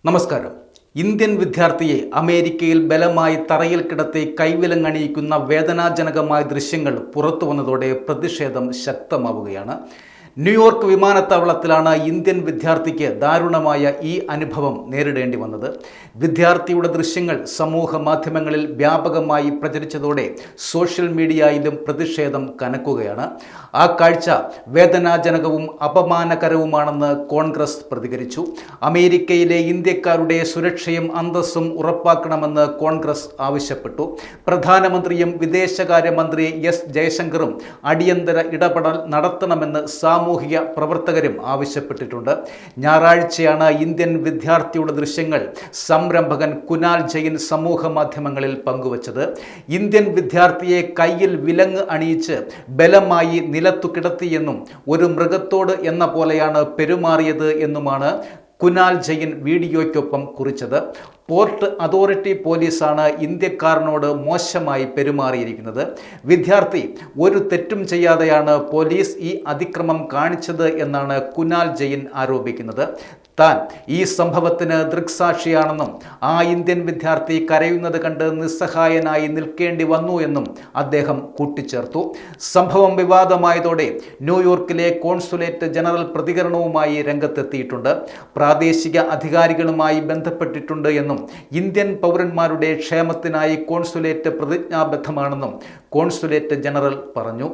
നമസ്കാരം. ഇന്ത്യൻ വിദ്യാർത്ഥിയെ അമേരിക്കയിൽ ബലമായി തറയിൽ കിടത്തി കൈവിലങ്ങണിയിക്കുന്ന വേദനാജനകമായ ദൃശ്യങ്ങൾ പുറത്തു വന്നതോടെ പ്രതിഷേധം ശക്തമാവുകയാണ്. ന്യൂയോർക്ക് വിമാനത്താവളത്തിലാണ് ഇന്ത്യൻ വിദ്യാർത്ഥിക്ക് ദാരുണമായ ഈ അനുഭവം നേരിടേണ്ടി വന്നത്. വിദ്യാർത്ഥിയുടെ ദൃശ്യങ്ങൾ സമൂഹ മാധ്യമങ്ങളിൽ വ്യാപകമായി പ്രചരിച്ചതോടെ സോഷ്യൽ മീഡിയയിലും പ്രതിഷേധം കനക്കുകയാണ്. ആ കാഴ്ച വേദനാജനകവും അപമാനകരവുമാണെന്ന് കോൺഗ്രസ് പ്രതികരിച്ചു. അമേരിക്കയിലെ ഇന്ത്യക്കാരുടെ സുരക്ഷയും അന്തസ്സും ഉറപ്പാക്കണമെന്ന് കോൺഗ്രസ് ആവശ്യപ്പെട്ടു. പ്രധാനമന്ത്രിയും വിദേശകാര്യമന്ത്രി എസ് ജയശങ്കറും അടിയന്തര ഇടപെടൽ നടത്തണമെന്ന് സാമൂഹിക പ്രവർത്തകരും ആവശ്യപ്പെട്ടിട്ടുണ്ട്. ഞായറാഴ്ചയാണ് ഇന്ത്യൻ വിദ്യാർത്ഥിയുടെ ദൃശ്യങ്ങൾ സംരംഭകൻ കുനാൽ ജയിൻ സമൂഹ മാധ്യമങ്ങളിൽ പങ്കുവച്ചത്. ഇന്ത്യൻ വിദ്യാർത്ഥിയെ കയ്യിൽ വിലങ്ങ് അണിയിച്ച് ബലമായി നിലത്തു കിടത്തിയെന്നും ഒരു മൃഗത്തോട് എന്ന പോലെയാണ് പെരുമാറിയത് എന്നുമാണ് കുനാൽ ജയിൻ വീഡിയോയ്ക്കൊപ്പം കുറിച്ചത്. പോർട്ട് അതോറിറ്റി പോലീസാണ് ഇന്ത്യക്കാരനോട് മോശമായി പെരുമാറിയിരിക്കുന്നത്. വിദ്യാർത്ഥി ഒരു തെറ്റും ചെയ്യാതെയാണ് പോലീസ് ഈ അതിക്രമം കാണിച്ചത് എന്നാണ് കുനാൽ ജയിൻ ആരോപിക്കുന്നത്. താൻ ഈ സംഭവത്തിന് ദൃക്സാക്ഷിയാണെന്നും ആ ഇന്ത്യൻ വിദ്യാർത്ഥി കരയുന്നത് കണ്ട് നിസ്സഹായനായി നിൽക്കേണ്ടി വന്നു എന്നും അദ്ദേഹം കൂട്ടിച്ചേർത്തു. സംഭവം വിവാദമായതോടെ ന്യൂയോർക്കിലെ കോൺസുലേറ്റ് ജനറൽ പ്രതികരണവുമായി രംഗത്തെത്തിയിട്ടുണ്ട്. പ്രാദേശിക അധികാരികളുമായി ബന്ധപ്പെട്ടിട്ടുണ്ട് എന്നും ഇന്ത്യൻ പൗരന്മാരുടെ ക്ഷേമത്തിനായി കോൺസുലേറ്റ് പ്രതിജ്ഞാബദ്ധമാണെന്നും കോൺസുലേറ്റ് ജനറൽ പറഞ്ഞു.